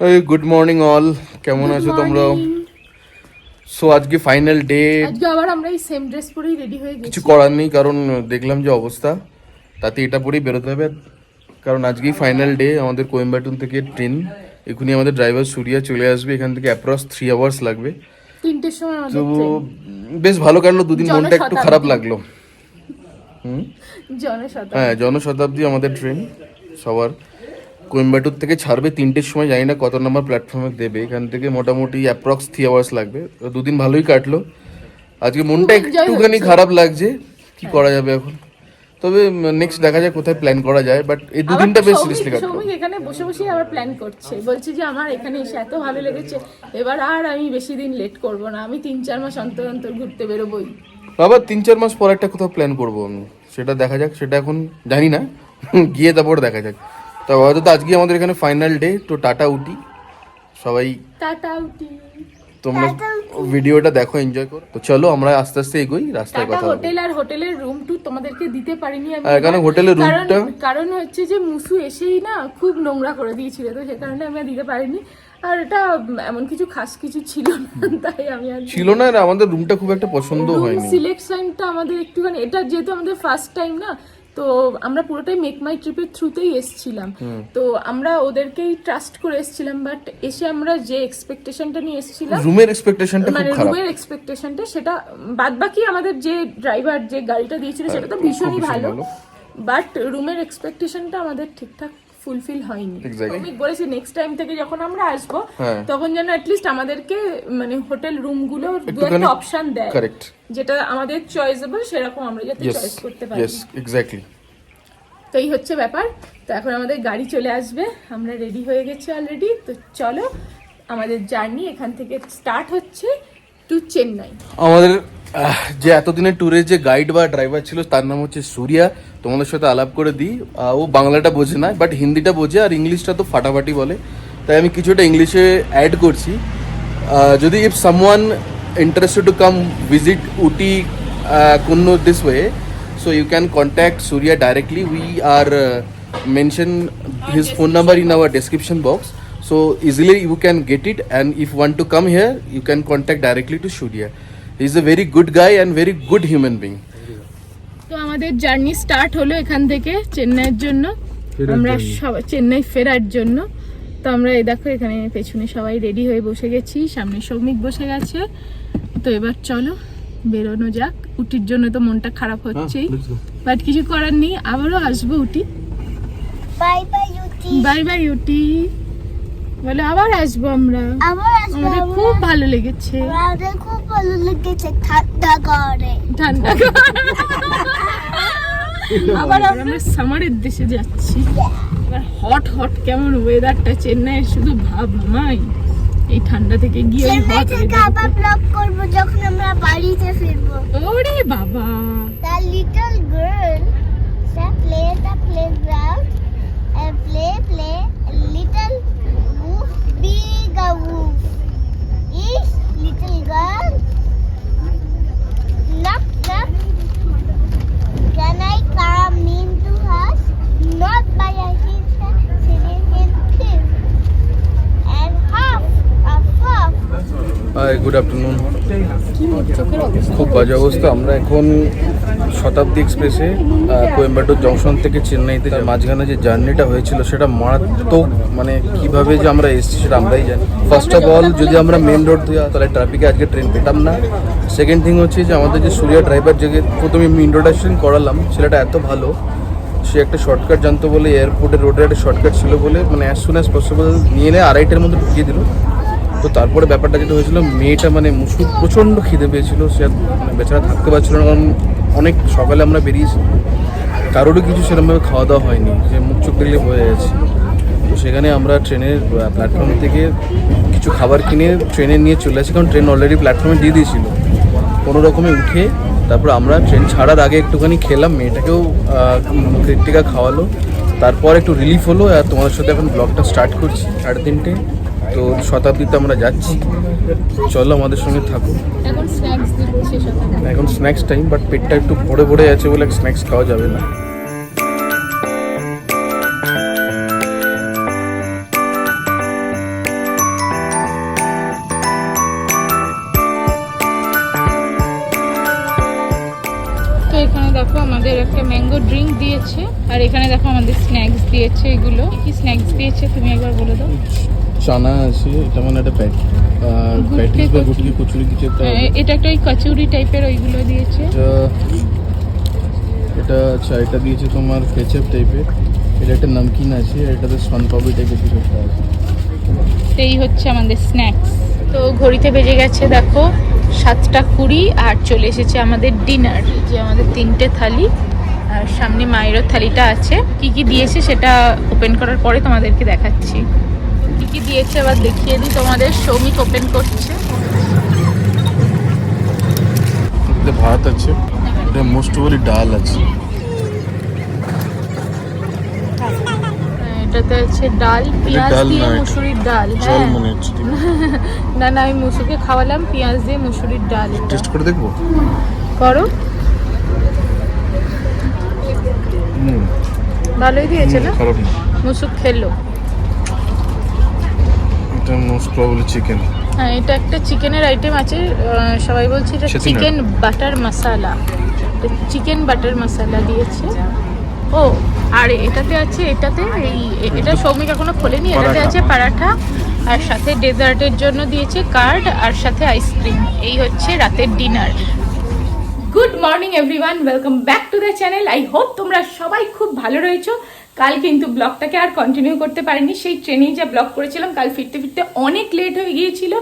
এই good morning all, কেমন আছো তোমরা? সো আজকে ফাইনাল ডে। আজকে আবার আমরা এই সেম ড্রেস পরেই রেডি হয়ে গেছি। কিছু করার নেই, কারণ দেখলাম যে অবস্থা, তাতে এটা পরেই বেরোতে হবে। কারণ আজকেই ফাইনাল ডে, আমাদের কোয়েম্বাটুর থেকে ট্রেন। এখনই আমাদের ড্রাইভার সুরিয়া চলে আসবে, এখান থেকে অ্যাপ্রক্স 3 আওয়ার্স লাগবে। 3টের সময় তো আমাদের ট্রেন। বেশ ভালো কাটলো দুদিন, মনটা একটু খারাপ লাগলো। জনশতাব্দী। হ্যাঁ, জনশতাব্দী আমাদের ট্রেন সবার। কোয়েম্বাটুর থেকে ছাড়বে 3টের সময়, জানি না কত নম্বর প্ল্যাটফর্মে দেবে। এখান থেকে মোটামুটি অ্যাপ্রক্স 3 আওয়ার্স লাগবে। তো দুদিন ভালোই কাটলো। আজকে মনটা একটুখানি খারাপ লাগছে, কি করা যাবে এখন। তবে নেক্সট দেখা যায় কোথায় প্ল্যান করা যায়, বাট এই দুদিনটা বেশ সিরিয়াসলি কাটলো। সৌমিক এখানে বসে বসে আবার প্ল্যান করছে, বলছে যে আমার এখানে এসে এত ভালো লেগেছে, এবার আর আমি বেশি দিন লেট করব না, আমি 3-4 মাস অন্তর অন্তর ঘুরতে বেরোবই। আবার 3-4 মাস পর একটা কোথাও প্ল্যান করবো আমি, সেটা দেখা যাক, সেটা এখন জানি না, গিয়ে তারপর দেখা যাক। তো হয়তো তো আজকে আমাদের এখানে ফাইনাল ডে, তো টাটা উটি সবাই, টাটা উটি। তোমরা ভিডিওটা দেখো, এনজয় করো। তো চলো আমরা আস্তে আস্তে এগোই, রাস্তায় কথা বলবো। হোটেল আর হোটেলের রুম টু তোমাদেরকে দিতে পারিনি আমি, কারণ হোটেলের রুমটা, কারণ হচ্ছে যে মুসু এসেই না খুব নোংরা করে দিয়েছিল, তো সে কারণে আমি আর দিতে পারিনি। আর এটা এমন কিছু খাস কিছু ছিল না, তাই আমি আর ছিল না। আর আমাদের রুমটা খুব একটা পছন্দ হয়নি। সিলেকশনটা আমাদের একটুখানি, এটা যেহেতু আমাদের ফার্স্ট টাইম না, তো আমরা পুরোটাই মেক মাই ট্রিপের থ্রুতেই এসেছিলাম, তো আমরা ওদেরকেই ট্রাস্ট করে এসেছিলাম। বাট এসে আমরা যে এক্সপেকটেশনটা নিয়ে এসেছিলাম, রুমের এক্সপেকটেশনটা মানে খুব খারাপ। রুমের এক্সপেকটেশনটা, সেটা বাদবাকি আমাদের যে ড্রাইভার যে গাড়িটা দিয়েছিল সেটা তো ভীষণই ভালো, বাট রুমের এক্সপেকটেশনটা আমাদের ঠিকঠাক ফুলফিল হয়নি। আমি বলেছি নেক্সট টাইম থেকে যখন আমরা আসবো, তখন যেন অ্যাটলিস্ট আমাদেরকে মানে হোটেল রুমগুলো দু একটা অপশন দেয়, যেটা আমাদের চয়েসেবল, সেরকম আমরা যাতে চয়েস করতে পারি। এক্স্যাক্টলি। তো এই হচ্ছে ব্যাপার। তো এখন আমাদের গাড়ি চলে আসবে, আমরা রেডি হয়ে গেছি অলরেডি। তো চলো, আমাদের জার্নি এখান থেকে স্টার্ট হচ্ছে টু চেন্নাই। আমাদের যে এতদিনের ট্যুরে যে গাইড বা ড্রাইভার ছিল, তার নাম হচ্ছে সুরিয়া। তোমাদের সাথে আলাপ করে দিই, ও বাংলাটা বোঝে না, বাট হিন্দিটা বোঝে, আর ইংলিশটা তো ফাটাফাটি বলে, তাই আমি কিছুটা ইংলিশে অ্যাড করছি। যদি if someone interested to come visit Ooty Coonoor this way, so you can contact Surya directly. We are mention his phone number in our description box, so easily you can get it. And if you want to come here, you can contact directly to Surya. He is a very good guy and very good human being. তো আমাদের journey start হলো এখান থেকে চেন্নাইয়ের জন্য, আমরা সবাই চেন্নাই ফেরার জন্য। তো আমরা এই দেখো এখানে পেছনে সবাই রেডি হয়ে বসে গেছি, সামনে সৌমিক বসে গেছে। তো এবার চলো বেরোনো যাক। উটির জন্য তো মনটা খারাপ হচ্ছেই, বাট কিছু করার নেই, আবারও আসবো উটি। বাই বাই উটি, বাই বাই উটি বলে আবার আসবো আমরা। আমাদের খুব ভালো লেগেছে, আমাদের খুব ভালো লেগেছে, ঠান্ডা করে ঠান্ডা। আবার আমরা সামারের দেশে যাচ্ছি, এবার হট হট কেমন ওয়েদারটা চেন্নাইয়ের, শুধু ভাব মামাই এই ঠান্ডা থেকে গিয়ে চেন্নাই থেকে আবার ব্লগ করব যখন আমরা বাড়িতে ফিরবো। ওরে বাবা, The little girl she play the playground and play a little wolf, big a wolf. Is little girl knock knock, can I come into house? Not by a sister sitting in this and half. Hi, good afternoon. খুব বাজে অবস্থা। আমরা এখন শতাব্দী এক্সপ্রেসে Coimbatore junction থেকে চেন্নাইতে, মাঝখানে যে জার্নিটা হয়েছিল সেটা মারাত্মক। মানে কিভাবে যে আমরা এসেছি সেটা আমরাই জানি। ফার্স্ট অফ অল, যদি আমরা মেন রোড দিয়ে তাহলে ট্রাফিকে আজকে ট্রেন পেতাম না। সেকেন্ড থিং হচ্ছে যে আমাদের যে সুরিয়া ড্রাইভার, যে প্রথমে ইন্ট্রোডাকশন করালাম, ছেলেটা এত ভালো, সে একটা শর্টকাট জানতো বলে, এয়ারপোর্টের রোডের একটা শর্টকাট ছিল বলে, মানে অ্যাজ সুন অ্যাজ পসিবল নিয়ে এনে 2:30টার মধ্যে ঢুকিয়ে দিল। তো তারপরে ব্যাপারটা যেটা হয়েছিল, মেয়েটা মানে মুসুর প্রচণ্ড খিদে পেয়েছিল, সে বেচারা থাকতে পারছিল না, কারণ অনেক সকালে আমরা বেরিয়েছি, কারোরও কিছু সেরকমভাবে খাওয়া দাওয়া হয়নি, যে মুখ চোখ দেখলে হয়ে গেছে। তো সেখানে আমরা ট্রেনের প্ল্যাটফর্ম থেকে কিছু খাবার কিনে ট্রেনে নিয়ে চলে আসি, কারণ ট্রেন অলরেডি প্ল্যাটফর্মে দিয়ে দিয়েছিল। কোনো রকমে উঠে তারপর আমরা ট্রেন ছাড়ার আগে একটুখানি খেলাম, মেয়েটাকেও টিকা খাওয়ালো, তারপর একটু রিলিফ হলো। আর তোমাদের সাথে এখন ব্লগটা স্টার্ট করছি 3:30। তো শতাব্দীতে আমরা যাচ্ছি, চলো আমাদের সঙ্গে থাকো। এখন স্ন্যাক্স টাইম, বাট পেটটা একটু ভরে ভরে আছে বলে স্ন্যাক্স খাওয়া যাবে না। ড্রিঙ্ক দিয়েছে, আর এখানে দেখো আমাদের স্ন্যাক্স দিয়েছে। এগুলো কি স্ন্যাক্স দিয়েছে তুমি একবার বলে দাও। চানা আছে, এটা মানে একটা প্যাটিস বা গুটকি কচুরি কিছু একটা হবে। এটা একটা ওই কচুরি টাইপের ওইগুলো দিয়েছে। এটা আচ্ছা, এটা দিয়েছে তোমার কেচাপ টাইপের, এটা একটা নমকিন আছে, আর এটাতে সনপাপড়ি টাইপের কিছু একটা আছে। এই হচ্ছে আমাদের স্ন্যাক্স। তো ঘড়িতে বেজে গেছে দেখো 7:20, আর চলে এসেছে আমাদের ডিনার। যে আমাদের 3টে থালি, আর সামনে মায়েরও থালিটা আছে। কি কি দিয়েছে সেটা ওপেন করার পরে তোমাদেরকে দেখাচ্ছি। কি কি দিয়েছে আবার দেখিয়ে দিই তোমাদের। সৌমিক ওপেন করছে। এতে ভাত আছে, এটা মোস্ট ওভারলি ডাল আছে। এটাতে আছে ডাল, পেঁয়াজ ডাল দিয়ে নয়, মুসুরির ডাল। জল হ্যাঁ মনে হচ্ছে। না না, আমি মুসুকে খাওয়ালাম পেঁয়াজ দিয়ে মুসুরির ডাল। এটা টেস্ট করে দেখবো। করো। ভালোই দিয়েছে না, খারাপ না। মুসুক খেলো। এটা মোস্ট প্রবাবলি চিকেন। হ্যাঁ, এটা একটা চিকেনের আইটেম আছে। সবাই বলছে এটা সেটা না। চিকেন বাটার মশালা। চিকেন বাটার মশালা দিয়েছে। ও, আর এটাতে আছে, এটা সৌমিক এখনো খোলেনি। এটাতে আছে পরাঠা, আর সাথে ডেজার্টের জন্য দিয়েছে কার্ড, আর সাথে আইসক্রিম। এই হচ্ছে রাতের dinner. Good morning everyone, welcome back to the channel. I hope তোমরা সবাই খুব ভালো রয়েছো। কাল কিন্তু ব্লগটাকে আর কন্টিনিউ করতে পারিনি, সেই ট্রেনেই যা ব্লগ করেছিলাম। কাল ফিরতে ফিরতে অনেক লেট হয়ে গিয়েছিল,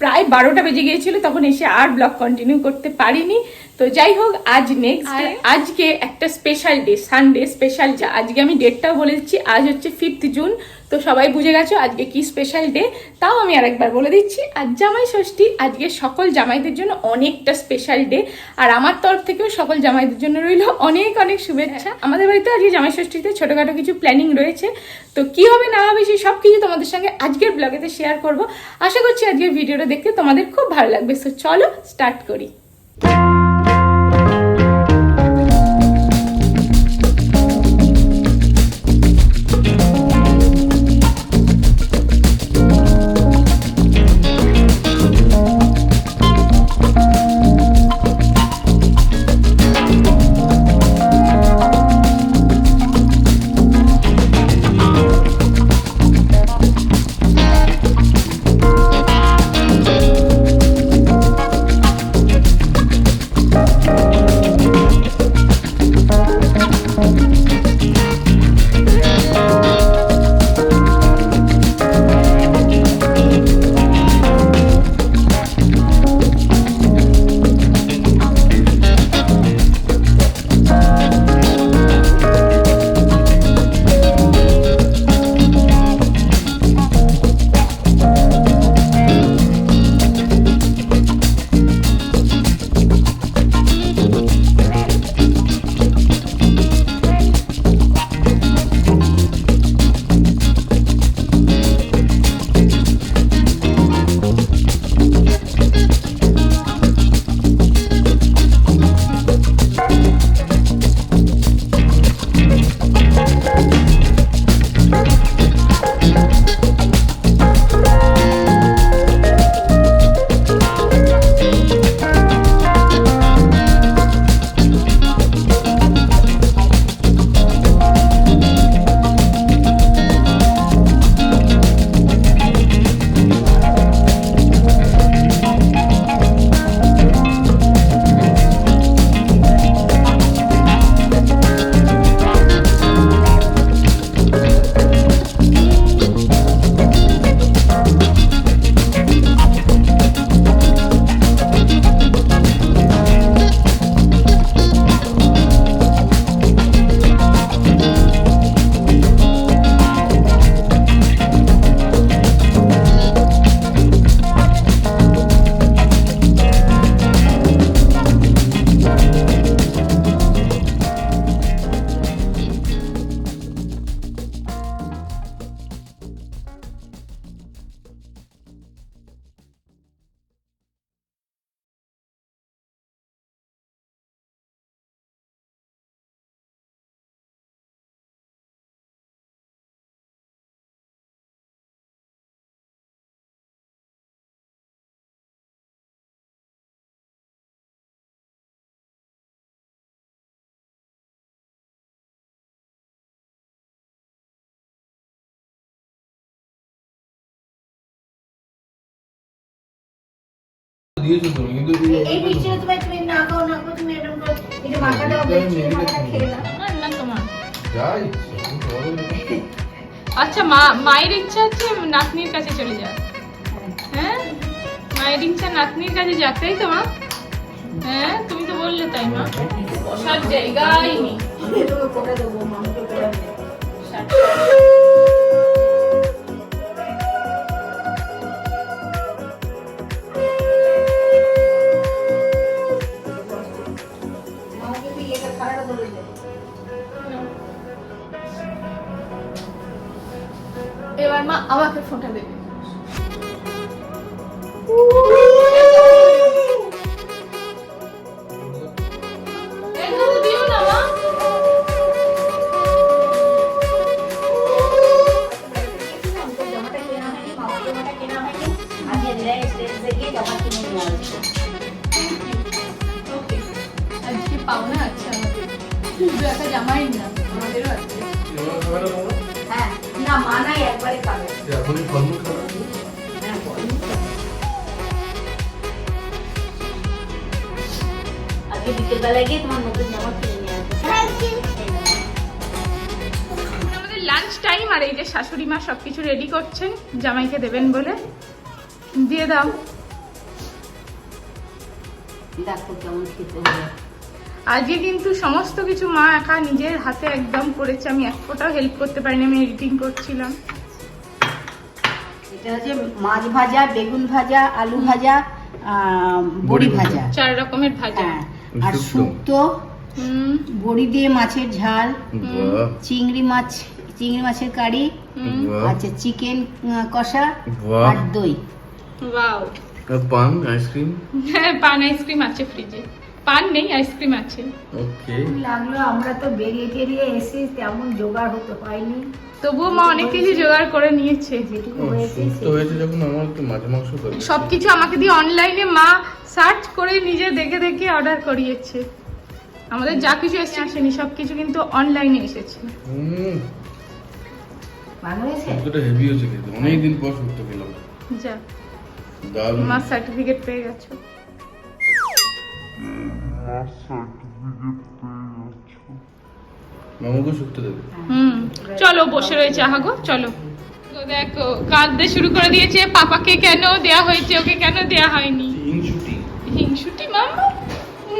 প্রায় 12টা বেজে গিয়েছিল, তখন এসে আর ব্লগ কন্টিনিউ করতে পারিনি। তো যাই হোক, আজ নেক্সট ডে, আজকে একটা স্পেশাল ডে, সানডে স্পেশাল। আজকে আমি ডেটটাও বলে দিচ্ছি, আজ হচ্ছে 5th জুন। তো সবাই বুঝে গেছো আজকে কি স্পেশাল ডে, তাও আমি আরেকবার বলে দিচ্ছি। আজ জামাই ষষ্ঠী। আজকে সকল জামাইদের জন্য অনেকটা স্পেশাল ডে, আর আমার তরফ থেকেও সকল জামাইদের জন্য রইল অনেক অনেক শুভেচ্ছা। আমাদের বাড়িতে আজকে জামাই ষষ্ঠীতে ছোটখাটো কিছু প্ল্যানিং রয়েছে, তো কি হবে না হবে সেই সব কিছু তোমাদের সঙ্গে আজকের ব্লগেতে শেয়ার করব। আশা করছি আজকের ভিডিওটা দেখতে তোমাদের খুব ভালো লাগবে। সো চলো স্টার্ট করি। দিয়েছো তো, কিন্তু এই বৃষ্টিতে তুমি না খাও তুমি এরকম করে এটা মাখাটা মাখাটা খেয়ে নাও। আমার না তোমার। যাই আচ্ছা মায়ের ইচ্ছা হচ্ছে নাতনির কাছে চলে যা। হ্যাঁ মায়ের ইচ্ছা নাতনির কাছে যাক, তাই তো মা? হ্যাঁ তুমি তো বললে তাই মা। বসার জায়গাই নেই। তোকে করে দেবো, মামাকে করে দেবো। মামাকে তুই এটা খারাপ করে দে। এবার মা আমাকে ফোঁটা দেবে। একদম দিও না মা। জামাটা কেনা হয়নি, মামার জামাটা কেনা হয়নি, আজকে রিলায়েন্স ট্রেন্ডসে গিয়ে জামা কিনে নিয়ে আসবো। ওকে, আজকে পাওনা আছে আমাদের, শুধু একটা জামাই না আমাদেরও আছে। হ্যাঁ না মানাই একবারে খাবে। এখনই ফলমূল খাবে। হ্যাঁ বল। আজকে বিকেলবেলায় গিয়ে তোমার নতুন জামা কিনে নিয়ে আসবো। Thank you. আমাদের লাঞ্চ টাইম, আর এই যে শাশুড়ি মা সবকিছু রেডি করছেন জামাইকে দেবেন বলে। দিয়ে দাও। দেখো কেমন খেতে হবে। আজকে কিন্তু সমস্ত কিছু মা একা নিজের হাতে একদম করেছে, আমি এক ফোঁটাও হেল্প করতে পারিনি, আমি এডিটিং করছিলাম। এটা হচ্ছে মাছ ভাজা, বেগুন ভাজা, আলু ভাজা, বড়ি ভাজা। 4 রকমের ভাজা। হ্যাঁ আর শুক্তো। শুক্তো, হুম বড়ি দিয়ে মাছের ঝাল, বাহ চিংড়ি মাছের কারি, বাহ আচ্ছা চিকেন কষা বাহ। আর দই। ওয়াও। আর পান আইসক্রিম। হ্যাঁ পান আইসক্রিম আছে ফ্রিজে, পান নেই আইসক্রিম আছে। ওকে লাগলো আমরা তো বেরিয়ে এসে তেমন জোগাড় হতে হয়নি, তবুও মা অনেক কিছু জোগাড় করে নিয়েছে। যেটুকু হয়েছে সুস্থ হয়েছে যখন আমার একটু মাছ মাংস করে সবকিছু আমাকে দিয়ে অনলাইনে মা সার্চ করে নিজে দেখে দেখে অর্ডার করিয়েছে। আমাদের যা কিছু এসে আসেনি, সবকিছু কিন্তু অনলাইনে এসেছে। ভালো হয়েছে। শুক্তোটা হেভি হয়েছে কিন্তু অনেকদিন পর শুক্তো খেলাম। যা দারুণ। মা সার্টিফিকেট পেয়ে গেছো। মামাকে শুক্তো দেবে। চলো বসে রয়েছে আহাগো, চলো। তো দেখো কাঁদতে শুরু করে দিয়েছে, পাপাকে কেন দেয়া হয়েছে, ওকে কেন দেয়া হয়নি। হিংসুটি। হিংসুটি মামা?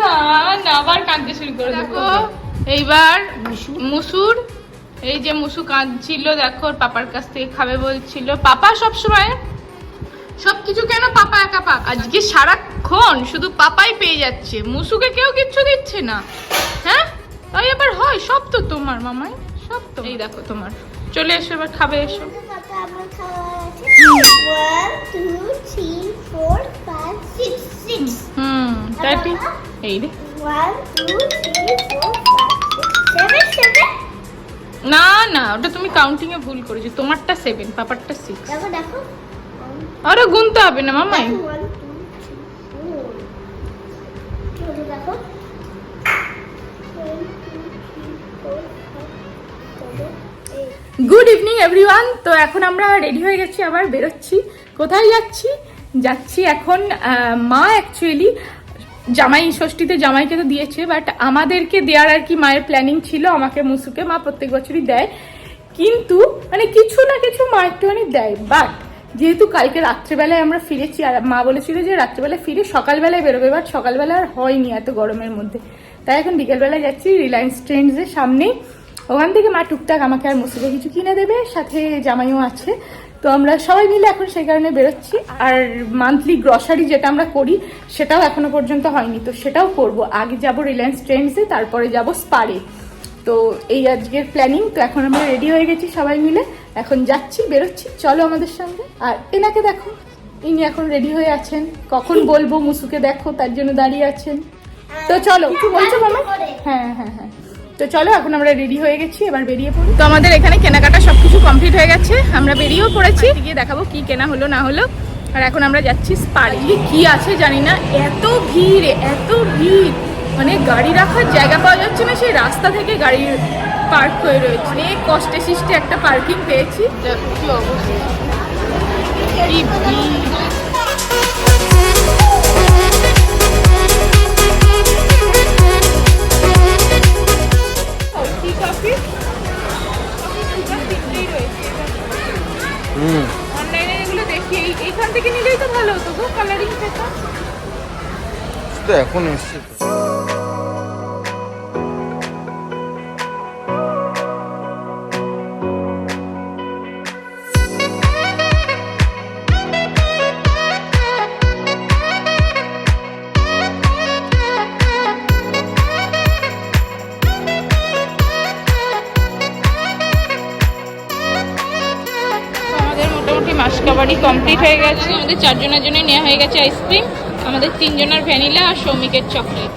না না, আবার কাঁদতে শুরু করে দেখো। এইবার মুসুর, এই যে মুসু কাঁদছিল দেখো, ওর পাপার কাছ থেকে খাবে বলছিল। পাপা সবসময় সবকিছু কেন পাপা একা পাক, আজকে সারাক্ষণ শুধু পাপাই পেয়ে যাচ্ছে, মুসুকে কেউ কিচ্ছু দিচ্ছে না। হ্যাঁ তাই আবার হয়, সব তো তোমার মামাই, সব তো। এই দেখো তোমার, চলে এসো এবার খাবে, এসো। কত আমার খাওয়া আছে? 1, 2, 3, 4, 5, 6, 6. তাই এই রে। 1, 2, 3, 4, 5, 6, 7, 7. না না, ওটা তুমি কাউন্টিং এ ভুল করেছো, তোমারটা 7, পাপারটা 6। দেখো দেখো। আরে গুনতে হবে না মামাই। 1, 2, 3, 4. দেখো। 1, 2, 3, 4, 5, 6, 7, 8. Good evening everyone. তো এখন আমরা রেডি হয়ে গেছি, আবার বেরোচ্ছি। কোথায় যাচ্ছি এখন মা অ্যাকচুয়ালি জামাই ষষ্ঠীতে জামাইকে তো দিয়েছে, বাট আমাদেরকে দেওয়ার আর কি মায়ের প্ল্যানিং ছিল। আমাকে মুসুকে মা প্রত্যেক বছরই দেয়, কিন্তু মানে কিছু না কিছু মা একটুখানি দেয়। বাট যেহেতু কালকে রাত্রেবেলায় আমরা ফিরেছি, আর মা বলেছিল যে রাত্রেবেলায় ফিরে সকালবেলায় বেরোবে, বাট সকালবেলা আর হয়নি এত গরমের মধ্যে। তাই এখন বিকেলবেলায় যাচ্ছি রিলায়েন্স ট্রেন্ডসের সামনেই, ওখান থেকে মা টুকটাক আমাকে আর মুসুকে কিছু কিনে দেবে, সাথে জামাইও আছে। তো আমরা সবাই মিলে এখন সেই কারণে বেরোচ্ছি। আর মান্থলি গ্রসারি যেটা আমরা করি সেটাও এখনো পর্যন্ত হয়নি, তো সেটাও করব। আগে যাব রিলায়েন্স ট্রেন্ডসে, তারপরে যাব স্পারে। তো এই আজকের প্ল্যানিং। তো এখন আমরা রেডি হয়ে গেছি সবাই মিলে, এখন যাচ্ছি, বেরোচ্ছি, চলো আমাদের সঙ্গে। আর এনাকে দেখো, ইনি এখন রেডি হয়ে আছেন, কখন বলবো মুসুকে দেখো তার জন্য দাঁড়িয়ে আছেন। তো চলো, কি বলছো মামা? হ্যাঁ হ্যাঁ হ্যাঁ, তো চলো এখন আমরা রেডি হয়ে গেছি, এবার বেরিয়ে পড়ি। তো আমাদের এখানে কেনাকাটা সবকিছু কমপ্লিট হয়ে গেছে, আমরা বেরিয়েও পড়েছি, গিয়ে দেখাবো কি কেনা হলো না হলো। আর এখন আমরা যাচ্ছি স্পারে। কি আছে জানি না, এত ভিড়, মানে গাড়ি রাখার জায়গা পাওয়া যাচ্ছে না, সেই রাস্তা থেকে গাড়ি পার্ক হয়ে রয়েছে। অনেক কষ্টে সৃষ্টে একটা পার্কিং পেয়েছি। দেখো কি অবস্থা, কি ভিড়। হতো গো কালারিং পেপার। তো এখন এসছে তো। আমাদের মোটামুটি মাসকাবারি কমপ্লিট হয়ে গেছে। আমাদের 4 জনের জন্য নেওয়া হয়ে গেছে আইসক্রিম, আমাদের 3 জনের ভ্যানিলা আর সৌমিকের চকলেট।